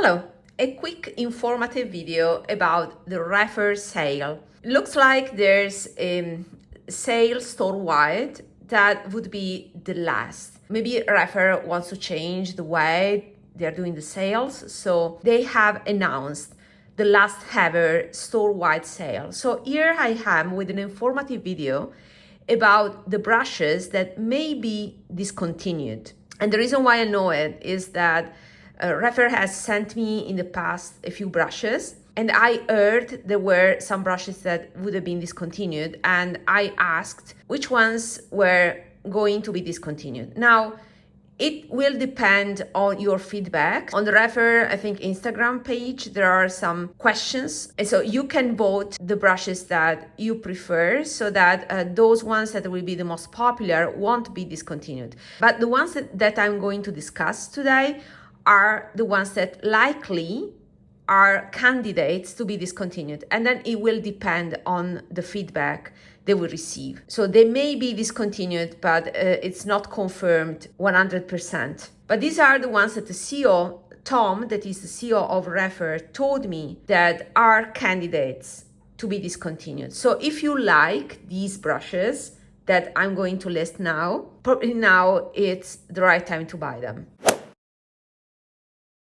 Hello, a quick informative video about the Rephr sale. Looks like there's a sale store-wide that would be the last. Maybe Rephr wants to change the way they're doing the sales, so they have announced the last ever store-wide sale. So here I am with an informative video about the brushes that may be discontinued. And the reason why I know it is that Rephr has sent me in the past a few brushes, and I heard there were some brushes that would have been discontinued, and I asked which ones were going to be discontinued. Now, it will depend on your feedback. On the Rephr, I think, Instagram page, there are some questions. And so you can vote the brushes that you prefer so that those ones that will be the most popular won't be discontinued. But the ones that I'm going to discuss today are the ones that likely are candidates to be discontinued. And then it will depend on the feedback they will receive. So they may be discontinued, but it's not confirmed 100%. But these are the ones that the CEO, Tom, that is the CEO of Rephr, told me that are candidates to be discontinued. So if you like these brushes that I'm going to list now, probably now it's the right time to buy them.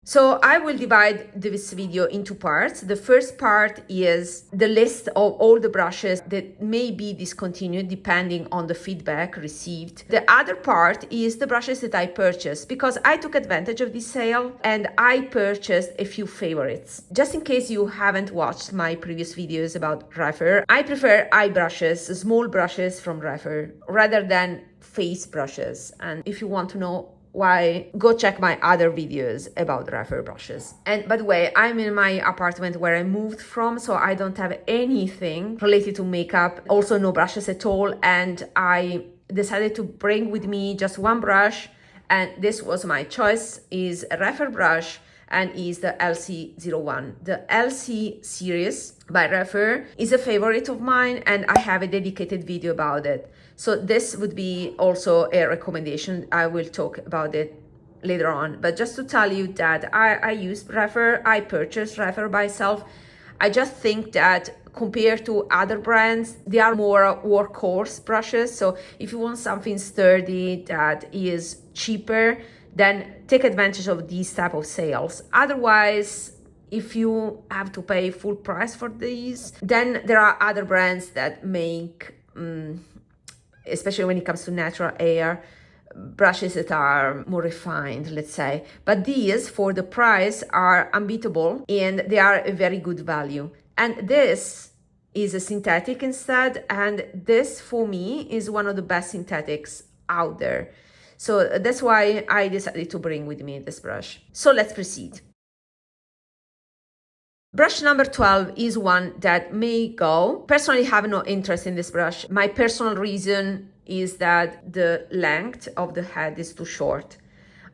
So I will divide this video into parts. The first part is the list of all the brushes that may be discontinued depending on the feedback received. The other part is the brushes that I purchased because I took advantage of this sale and I purchased a few favorites. Just in case you haven't watched my previous videos about Rephr, I prefer eye brushes, small brushes from Rephr, rather than face brushes. And if you want to know why, go check my other videos about Rephr brushes. And by the way, I'm in my apartment where I moved from, so I don't have anything related to makeup, also no brushes at all, and I decided to bring with me just one brush, and this was my choice, is a Rephr brush, and is the LC01. The LC series by Rephr is a favorite of mine, and I have a dedicated video about it. So this would be also a recommendation. I will talk about it later on. But just to tell you that I use Rephr, I purchased Rephr by itself. I just think that compared to other brands, they are more workhorse brushes. So if you want something sturdy that is cheaper, then take advantage of these type of sales. Otherwise, if you have to pay full price for these, then there are other brands that make, especially when it comes to natural hair, brushes that are more refined, let's say. But these, for the price, are unbeatable and they are a very good value. And this is a synthetic instead, and this for me is one of the best synthetics out there. So that's why I decided to bring with me this brush. So let's proceed. Brush number 12 is one that may go. Personally, I have no interest in this brush. My personal reason is that the length of the head is too short.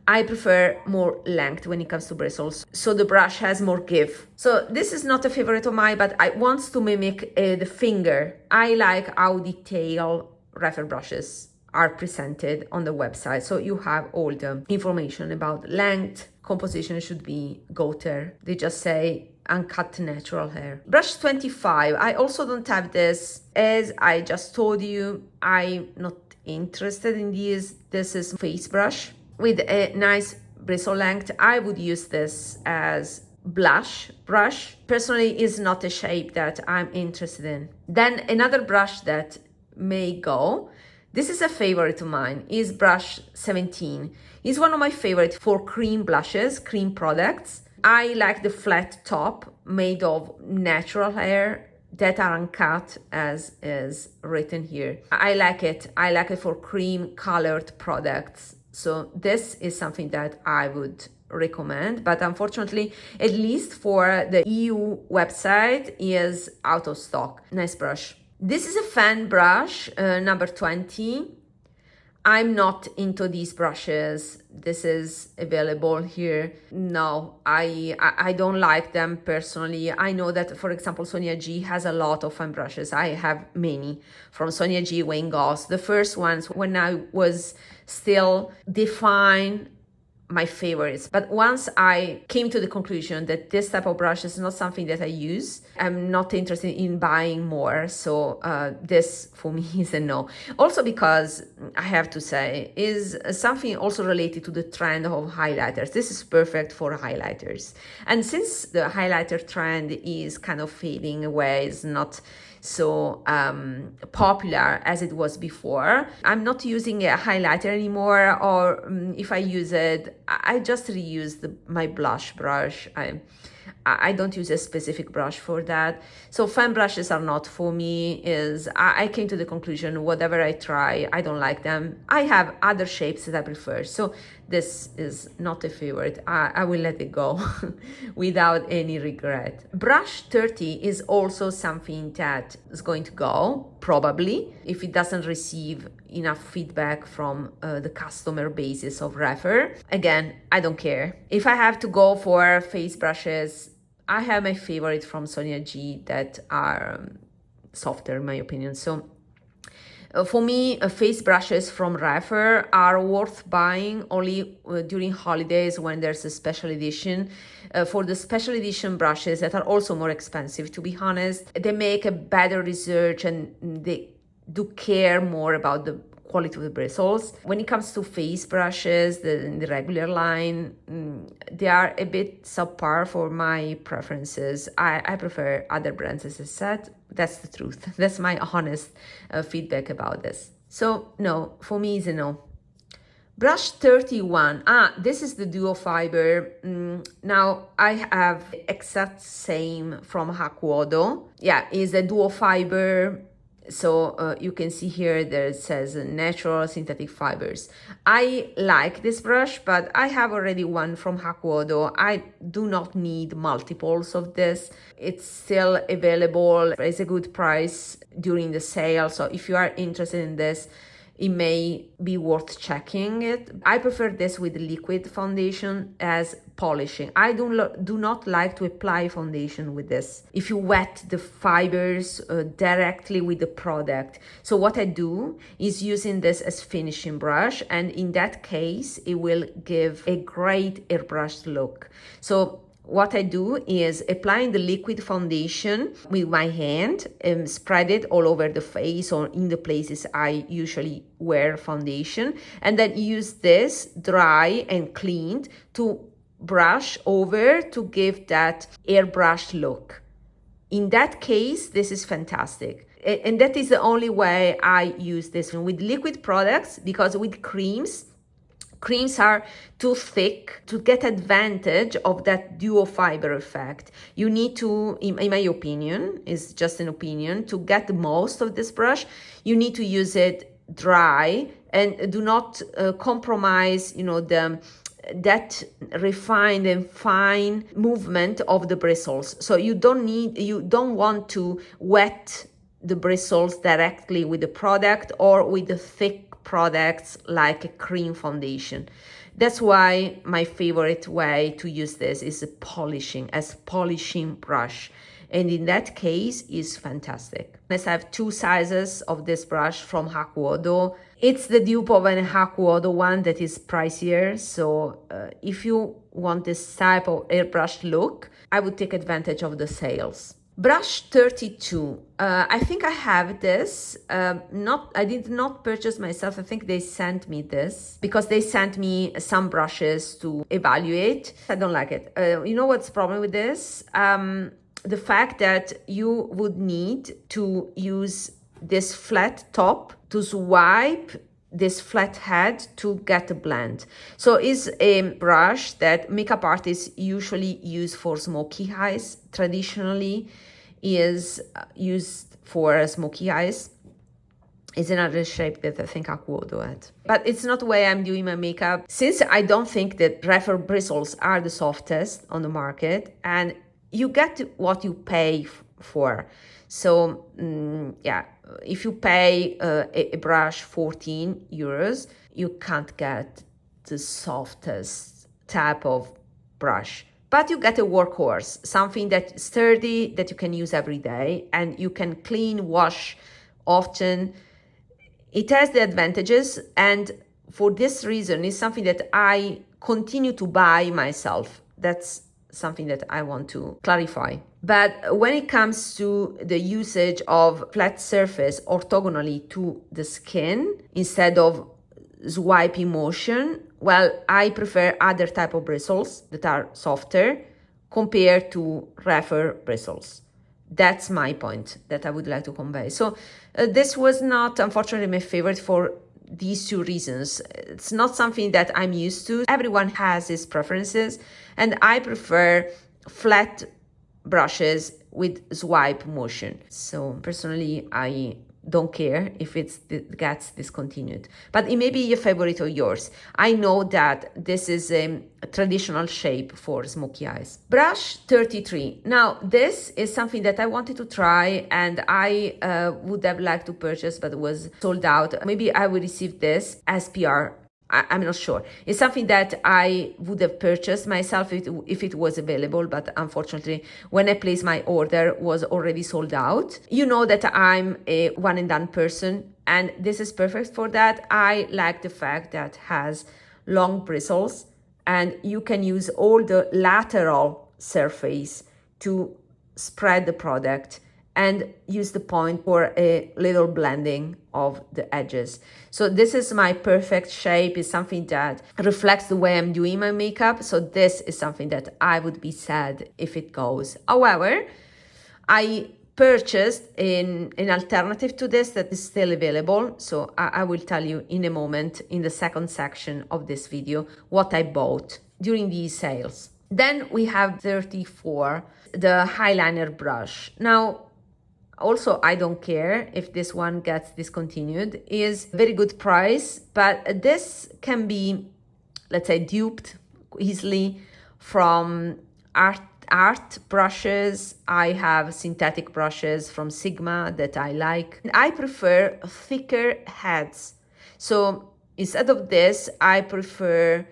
I prefer more length when it comes to bristles, so the brush has more give. So this is not a favorite of mine, but I want to mimic the finger. I like how detailed Rephr brushes are presented on the website. So you have all the information about length, composition should be goatee. They just say uncut natural hair. Brush 25, I also don't have this. As I just told you, I'm not interested in these. This is face brush with a nice bristle length. I would use this as blush brush. Personally, is not a shape that I'm interested in. Then another brush that may go, this is a favorite of mine, is brush 17. It's one of my favorites for cream blushes, cream products. I like the flat top made of natural hair that are uncut, as is written here. I like it. I like it for cream colored products. So this is something that I would recommend, but unfortunately, at least for the EU website, is out of stock. Nice brush. This is a fan brush, number 20. I'm not into these brushes. This is available here. No, I don't like them personally. I know that, for example, Sonia G has a lot of fan brushes. I have many from Sonia G, Wayne Goss. The first ones when I was still defined my favorites. But once I came to the conclusion that this type of brush is not something that I use, I'm not interested in buying more. So this for me is a no. Also because I have to say is something also related to the trend of highlighters. This is perfect for highlighters. And since the highlighter trend is kind of fading away, it's not so popular as it was before, I'm not using a highlighter anymore, or if I use it, I just reuse my blush brush. I don't use a specific brush for that. So fan brushes are not for me. I came to the conclusion, whatever I try, I don't like them. I have other shapes that I prefer. So this is not a favorite. I will let it go without any regret. Brush 30 is also something that is going to go, probably, if it doesn't receive enough feedback from the customer basis of Rephr. Again, I don't care. If I have to go for face brushes, I have my favorite from Sonia G that are softer in my opinion. So for me, face brushes from Rephr are worth buying only during holidays when there's a special edition. For the special edition brushes that are also more expensive, to be honest, they make a better research and they do care more about the quality of the bristles. When it comes to face brushes, the regular line, they are a bit subpar for my preferences. I prefer other brands, as I said. That's the truth. That's my honest feedback about this. So no, for me it's a no. Brush 31. This is the duo fiber. Now I have exact same from Hakuodo. Yeah, it's a duo fiber. So you can see here that it says natural synthetic fibers. I like this brush, but I have already one from Hakuodo. I do not need multiples of this. It's still available. It's a good price during the sale. So if you are interested in this, it may be worth checking it. I prefer this with liquid foundation as polishing. I do not like to apply foundation with this. If you wet the fibers directly with the product. So what I do is using this as finishing brush, and in that case, it will give a great airbrushed look. So what I do is applying the liquid foundation with my hand and spread it all over the face or in the places I usually wear foundation, and then use this dry and cleaned to brush over to give that airbrushed look. In that case, this is fantastic. And that is the only way I use this one with liquid products, because with creams are too thick to get advantage of that duo fiber effect. You need to, in my opinion, is just an opinion, to get the most of this brush, you need to use it dry and do not compromise, that refined and fine movement of the bristles. So you don't want to wet the bristles directly with the product or with the thick products like a cream foundation. That's why my favorite way to use this is polishing brush. And in that case is fantastic. I have two sizes of this brush from Hakuodo. It's the dupe of an Hakuodo one that is pricier. So if you want this type of airbrushed look, I would take advantage of the sales. Brush 32. I think I have this. I did not purchase myself. I think they sent me this because they sent me some brushes to evaluate. I don't like it. You know what's the problem with this? The fact that you would need to use this flat top to swipe this flat head to get a blend. So it's a brush that makeup artists usually use for smoky eyes. Traditionally is used for smoky eyes. It's another shape that I think Hakuodo had. But it's not the way I'm doing my makeup. Since I don't think that Rephr bristles are the softest on the market, and you get what you pay for. So yeah, if you pay a brush 14 euros, you can't get the softest type of brush. But you get a workhorse, something that's sturdy, that you can use every day, and you can clean, wash often. It has the advantages, and for this reason, it's something that I continue to buy myself. That's something that I want to clarify. But when it comes to the usage of flat surface orthogonally to the skin instead of swiping motion, well, I prefer other type of bristles that are softer compared to Rephr bristles. That's my point that I would like to convey. So this was not, unfortunately, my favorite for these two reasons. It's not something that I'm used to. Everyone has his preferences, and I prefer flat brushes with swipe motion. So personally, I don't care if it gets discontinued, but it may be a favorite of yours. I know that this is a traditional shape for smoky eyes. Brush 33. Now, this is something that I wanted to try and I would have liked to purchase, but it was sold out. Maybe I will receive this as PR. I'm not sure. It's something that I would have purchased myself if it was available, but unfortunately, when I placed my order, it was already sold out. You know that I'm a one and done person, and this is perfect for that. I like the fact that it has long bristles, and you can use all the lateral surface to spread the product and use the point for a little blending of the edges. So this is my perfect shape. It's something that reflects the way I'm doing my makeup. So this is something that I would be sad if it goes. However, I purchased an alternative to this that is still available. So I will tell you in a moment in the second section of this video what I bought during these sales. Then we have 34, the eyeliner brush. Now, also, I don't care if this one gets discontinued. Is very good price, but this can be, let's say, duped easily from art brushes. I have synthetic brushes from Sigma that I like. I prefer thicker heads. So instead of this, I prefer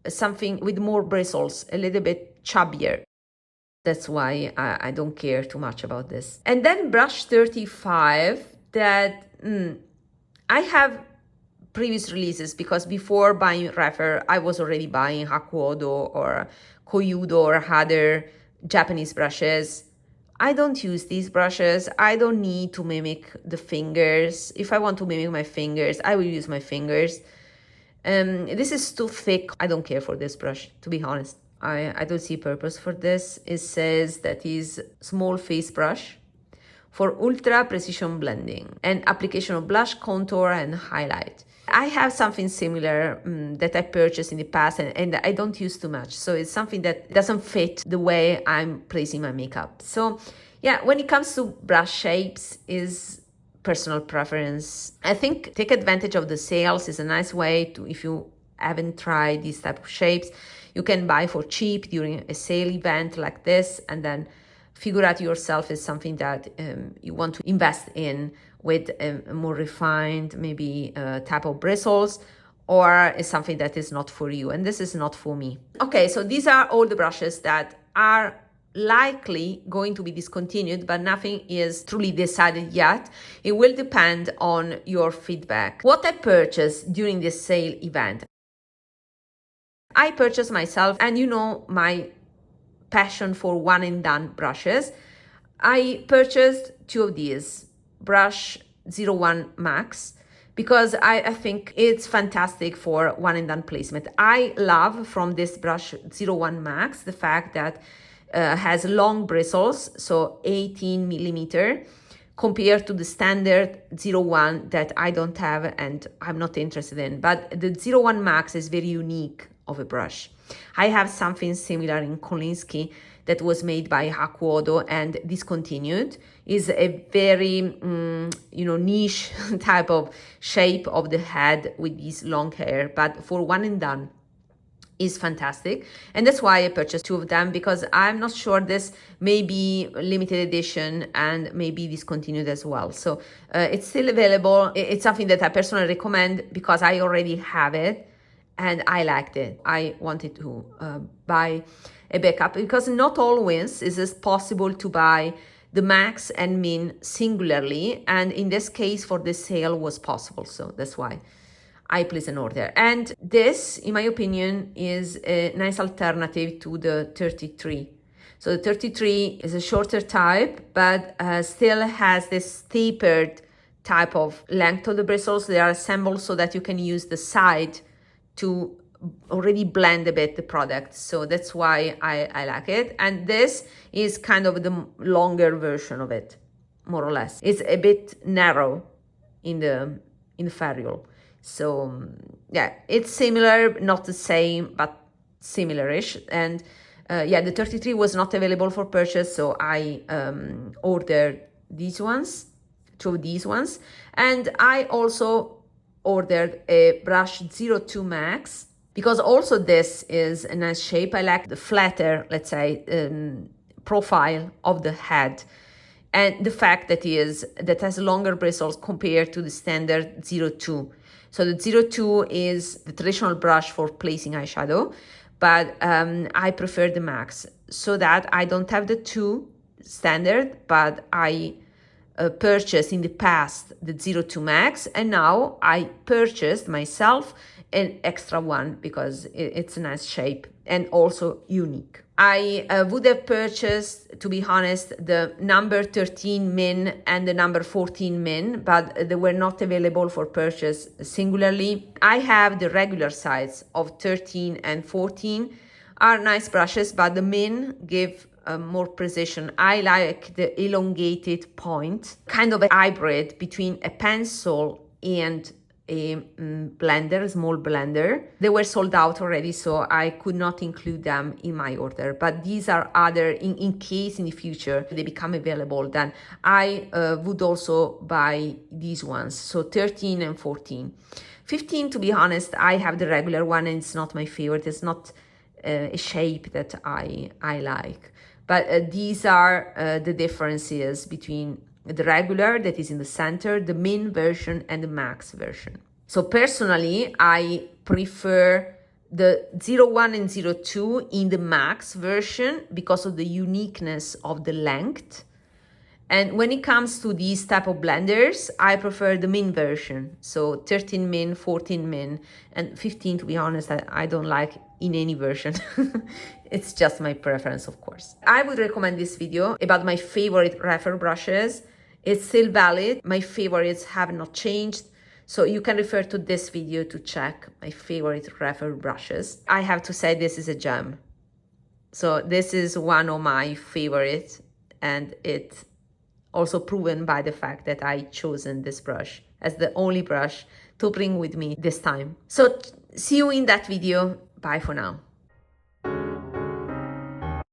something with more bristles, a little bit chubbier. That's why I don't care too much about this. And then brush 35 that I have previous releases, because before buying Rephr, I was already buying Hakuodo or Koyudo or other Japanese brushes. I don't use these brushes. I don't need to mimic the fingers. If I want to mimic my fingers, I will use my fingers. This is too thick. I don't care for this brush, to be honest. I don't see purpose for this. It says that is small face brush for ultra precision blending and application of blush, contour, and highlight. I have something similar that I purchased in the past and I don't use too much. So it's something that doesn't fit the way I'm placing my makeup. So yeah, when it comes to brush shapes, is personal preference. I think take advantage of the sales is a nice way to, if you haven't tried these type of shapes, you can buy for cheap during a sale event like this, and then figure out yourself is something that you want to invest in with a more refined, maybe type of bristles, or is something that is not for you. And this is not for me. Okay, so these are all the brushes that are likely going to be discontinued, but nothing is truly decided yet. It will depend on your feedback. What I purchased during this sale event, I purchased myself, and you know my passion for one and done brushes. I purchased two of these, brush 01 Max, because I think it's fantastic for one and done placement. I love from this brush 01 Max the fact that has long bristles, so 18 millimeter, compared to the standard 01 that I don't have and I'm not interested in. But the 01 Max is very unique of a brush. I have something similar in Kolinsky that was made by Hakuodo and discontinued. Is a very niche type of shape of the head with this long hair, but for one and done is fantastic. And that's why I purchased two of them, because I'm not sure this may be limited edition and may be discontinued as well. So it's still available. It's something that I personally recommend because I already have it and I liked it. I wanted to buy a backup, because not always is it possible to buy the Max and Min singularly, and in this case for the sale was possible, so that's why I place an order. And this, in my opinion, is a nice alternative to the 33. So the 33 is a shorter type, but still has this tapered type of length of the bristles. They are assembled so that you can use the side to already blend a bit the product. So that's why I like it. And this is kind of the longer version of it, more or less. It's a bit narrow in the ferrule. So yeah, it's similar, not the same, but similar-ish. And yeah, the 33 was not available for purchase, so I ordered these ones, 2 of these ones. And I also ordered a brush 02 Max, because also this is a nice shape. I like the flatter, let's say, profile of the head, and the fact that that has longer bristles compared to the standard 02. So the 02 is the traditional brush for placing eyeshadow, but I prefer the Max, so that I don't have the 2 standard, but I purchased in the past the 02 Max, and now I purchased myself an extra one because it's a nice shape and also unique. I would have purchased, to be honest, the number 13 min and the number 14 min, but they were not available for purchase singularly. I have the regular size of 13 and 14, are nice brushes, but the min give more precision. I like the elongated point, kind of a hybrid between a pencil and a blender, a small blender. They were sold out already, so I could not include them in my order. But these are other, in case in the future they become available, then I would also buy these ones. So 13 and 14. 15, to be honest, I have the regular one and it's not my favorite. It's not a shape that I like. But these are the differences between the regular that is in the center, the min version, and the max version. So personally, I prefer the 01 and 02 in the max version because of the uniqueness of the length. And when it comes to these type of blenders, I prefer the min version. So 13 min, 14 min, and 15, to be honest, I don't like in any version. It's just my preference, of course. I would recommend this video about my favorite Rephr brushes. It's still valid. My favorites have not changed. So you can refer to this video to check my favorite Rephr brushes. I have to say this is a gem. So this is one of my favorites, and it's also proven by the fact that I chosen this brush as the only brush to bring with me this time. So see you in that video. Bye for now.